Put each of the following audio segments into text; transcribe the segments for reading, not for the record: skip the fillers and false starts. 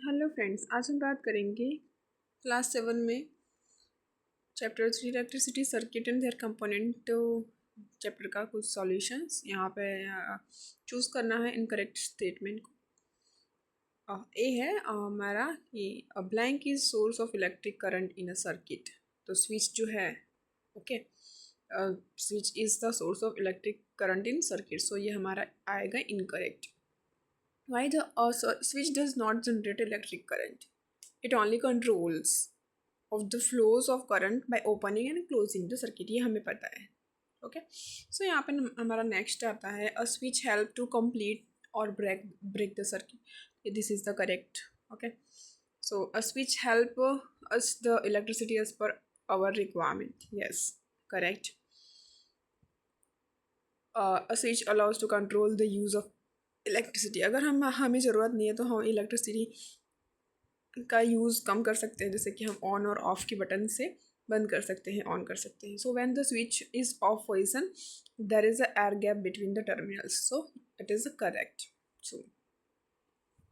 Hello friends, आज हम बात करेंगे क्लास 7 में chapter 3 electricity circuit and their component chapter का कुछ सॉल्यूशंस। यहाँ पे चूज़ करना है इनकरेक्ट स्टेटमेंट को। ए है हमारा कि a blank is source of electric current in a circuit. तो स्विच जो है, okay, switch is the source of electric current in circuit, so ये हमारा आएगा incorrect. Why the switch does not generate electric current? It only controls of the flows of current by opening and closing the circuit. ये हमें पता है, okay. सो यहाँ पे हमारा नेक्स्ट आता है a switch help to complete और break the circuit. This is the correct, okay. So a switch help us the electricity as पर our requirement. Yes, correct. A switch allows to control the use of electricity. अगर हमें ज़रूरत नहीं है तो हम electricity का यूज़ कम कर सकते हैं, जैसे कि हम ऑन और ऑफ की बटन से बंद कर सकते हैं, ऑन कर सकते हैं। So when the switch is off position there is a air gap between the terminals, so it is correct. So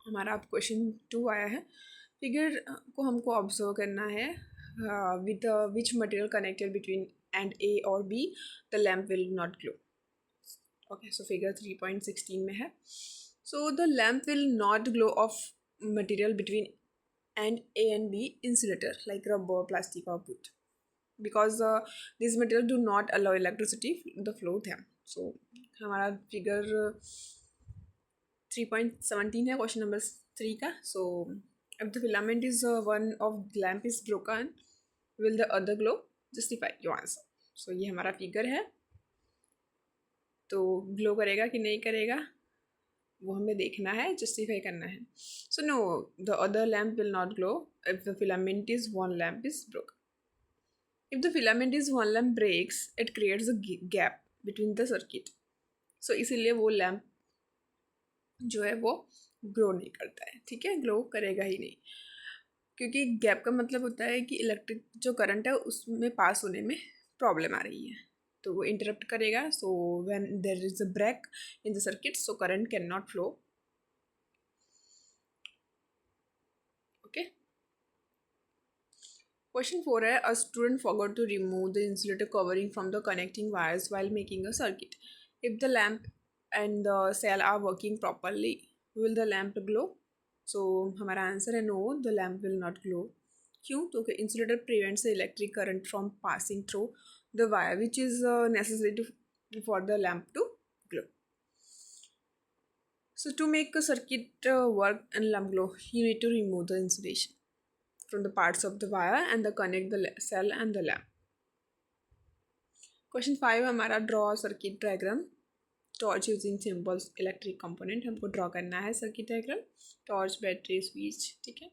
हमारा अब क्वेश्चन 2 आया है। फिगर को हमको ऑब्जर्व करना है with which material connected between and A और B the lamp will not glow. Okay, so figure 3.16 में है। So the lamp will not glow of material between and A and B insulator like rubber, plastic or wood, because these materials do not allow electricity the flow them. So हमारा figure 3.17 है, question number 3 का। So if the filament is one of lamp is broken, will the other glow? Justify your answer. So ये हमारा figure है, तो glow करेगा कि नहीं करेगा वो हमें देखना है, जस्टिफाई करना है। So no, the other lamp will not glow if the filament is one lamp is broken. If the filament is one lamp breaks it creates a gap between the circuit. So इसीलिए वो lamp जो है वो glow नहीं करता है, ठीक है, ग्लो करेगा ही नहीं, क्योंकि गैप का मतलब होता है कि इलेक्ट्रिक जो करंट है उसमें पास होने में प्रॉब्लम आ रही है, तो वो इंटरप्ट करेगा। So when there is a break in the circuit, so current can not flow, okay. Question 4 है a student forgot to remove the insulator covering from the connecting wires while making a circuit. If the lamp and the cell are working properly will the lamp glow? So हमारा answer है no, the lamp will not glow. क्यों? तो insulator prevents the electric current from passing through the wire which is necessary for the lamp to glow. So to make a circuit work and lamp glow, you need to remove the insulation from the parts of the wire and the connect the cell and the lamp. Question 5 हमारा draw circuit diagram torch using symbols electric component। हमको draw करना है circuit diagram, torch, battery, switch, ठीक है।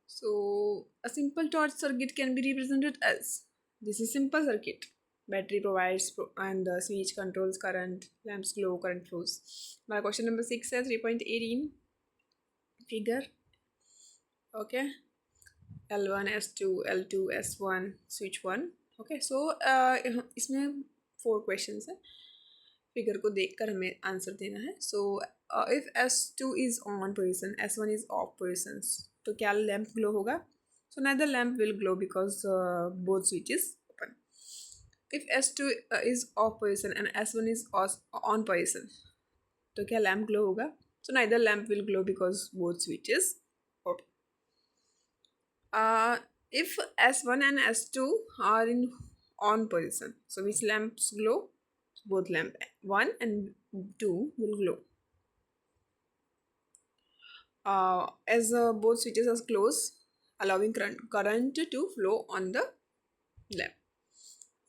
So a simple torch circuit can be represented as, this is simple circuit, battery provides and the switch controls current, lamps glow, current flows। हमारा question number 6 है 3.18 figure, okay. L1, S2, L2, S1, switch 1, okay. So इसमें 4 questions हैं, figure को देखकर हमें answer देना है। So if S2 is on position, S1 is of position, तो क्या लैम्प ग्लो होगा? सो neither lamp will glow because both switches open. If S2 is off position and S1 is on position, तो क्या lamp glow होगा? So neither lamp will glow because both switches open. If S1 and S2 are in on position, so which lamps glow? Both lamp 1 and 2 will glow. As both switches are closed, allowing current to flow on the lamp.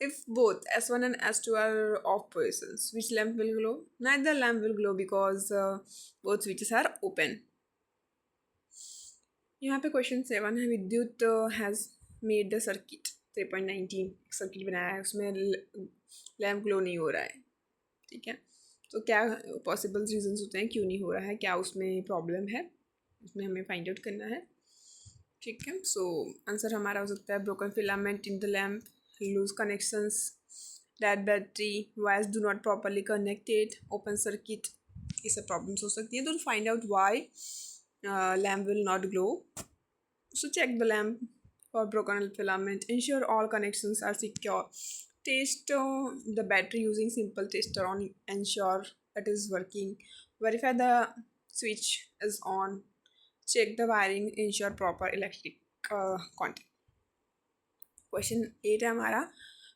If both S1 and S2 are off positions, which lamp will glow? Neither lamp will glow because both switches are open. यहाँ पे question 7 है विद्युत has made the circuit 3.19 circuit बनाया है, उसमें lamp glow नहीं हो रहा है, ठीक है। तो क्या पॉसिबल रीजंस होते हैं क्यों नहीं हो रहा है, क्या उसमें प्रॉब्लम है, उसमें हमें फाइंड आउट करना है, ठीक है। सो आंसर हमारा हो सकता है broken filament in the lamp, loose connections, dead battery, wires do not properly connected, open circuit, ये सब प्रॉब्लम्स हो सकती हैं। तो find out why lamp will not glow. So check the lamp for broken filament. Ensure all connections are secure. Test the battery using simple tester on. Ensure it is working. Verify the switch is on. Check the wiring. Ensure proper electric contact. Question 8 है हमारा.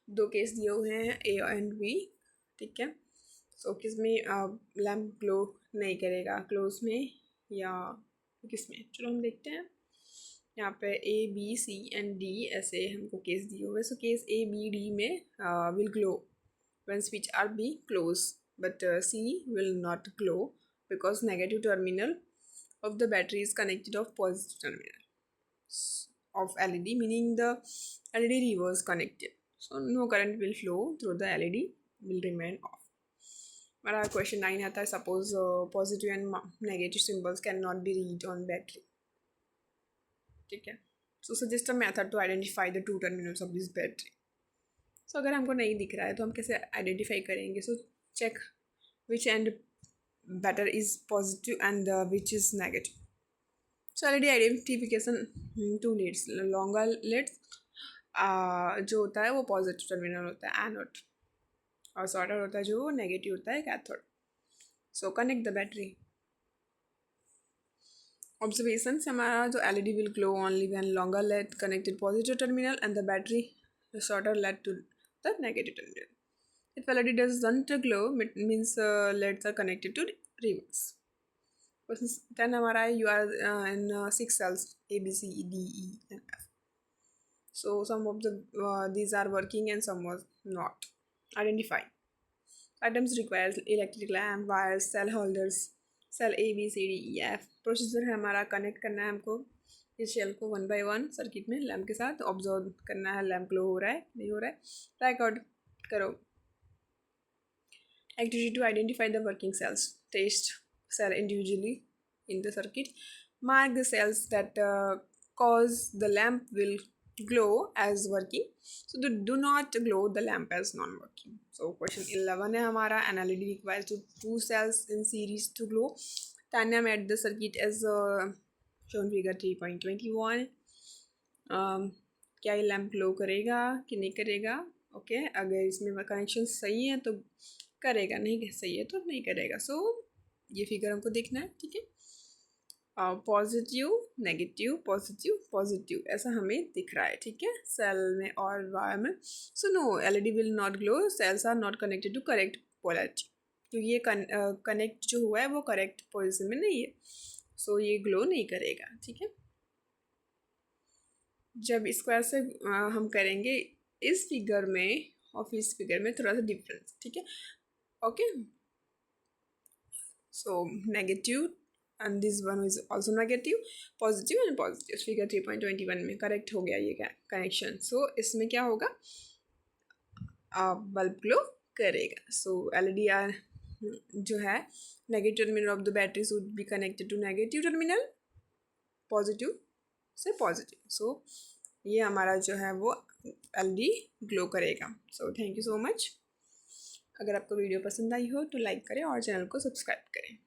दो case दिए हुए हैं A and B. ठीक है. सो किस में लैम्प ग्लो नहीं करेगा, क्लोज में या किस में? चलो हम देखते हैं. यहाँ पे A B C and D ऐसे हमको केस दिए हुए. So case A B D में will glow when switch are be closed, but C will not glow because negative terminal of the battery is connected of positive terminal of LED, meaning the LED reverse connected, so no current will flow through the LED, will remain off. हमारा question 9 आता है. Suppose positive and negative symbols can not be read on battery. ठीक है. So suggest a method to identify the two terminals of this battery. So अगर हमको नहीं दिख रहा है तो हम कैसे आइडेंटिफाई करेंगे? So check which end batter is positive and which is negative. So already identification two leads. Longer leads जो होता है वो पॉजिटिव टर्मिनल होता है एनोड, और शॉर्टर होता है जो नेगेटिव होता है cathode. So connect the battery. Observation से हमारा जो LED will glow only when longer led connected positive terminal and the battery shorter led to the negative terminal. If LED doesn't glow, it means LEDs are connected to reverse. Then हमारा you are in 6 cells A, B, C, D, E, and F. So some of the these are working and some was not. Identify. Items require electric lamp, wires, cell holders, cell A, B, C, D, E, F. Procedure है हमारा connect करना है हमको इस shell को 1 by 1 circuit में lamp के साथ. ऑब्जर्व करना है लैम्प ग्लो हो रहा है नहीं हो रहा है. रिकॉर्ड करो. Activity to identify the working cells. Test cell individually in the circuit. Mark the cells that cause the lamp will glow as working. So do not glow the lamp as non working. So question 11 है हमारा. An LED requires two cells in series to glow. Time at the circuit as shown figure 3.21. क्या ये lamp glow करेगा कि नहीं करेगा? Okay. अगर इसमें कनेक्शन सही है तो करेगा, नहीं सही है तो नहीं करेगा. सो ये फिगर हमको देखना है. ठीक है. पॉजिटिव नेगेटिव पॉजिटिव पॉजिटिव ऐसा हमें दिख रहा है. ठीक है. सेल में और वायर में. So no, LED will not glow. Cells are not connected to correct polarity, क्योंकि ये कनेक्ट जो हुआ है वो करेक्ट पोजिशन में नहीं है. सो ये ग्लो नहीं करेगा. ठीक है. जब स्क्वायर से हम करेंगे इस फिगर में और इस फिगर में थोड़ा सा डिफरेंस. ठीक है. Okay. So negative and this one is also negative, positive and positive. Figure 3.21 में करेक्ट हो गया ये कनेक्शन. सो इसमें क्या होगा? बल्ब ग्लो करेगा. सो एलईडी आर जो है negative terminal of the battery should be connected to negative terminal, positive से पॉजिटिव. सो ये हमारा जो है वो एलईडी ग्लो करेगा. So thank you so much. अगर आपको वीडियो पसंद आई हो तो लाइक करें और चैनल को सब्सक्राइब करें.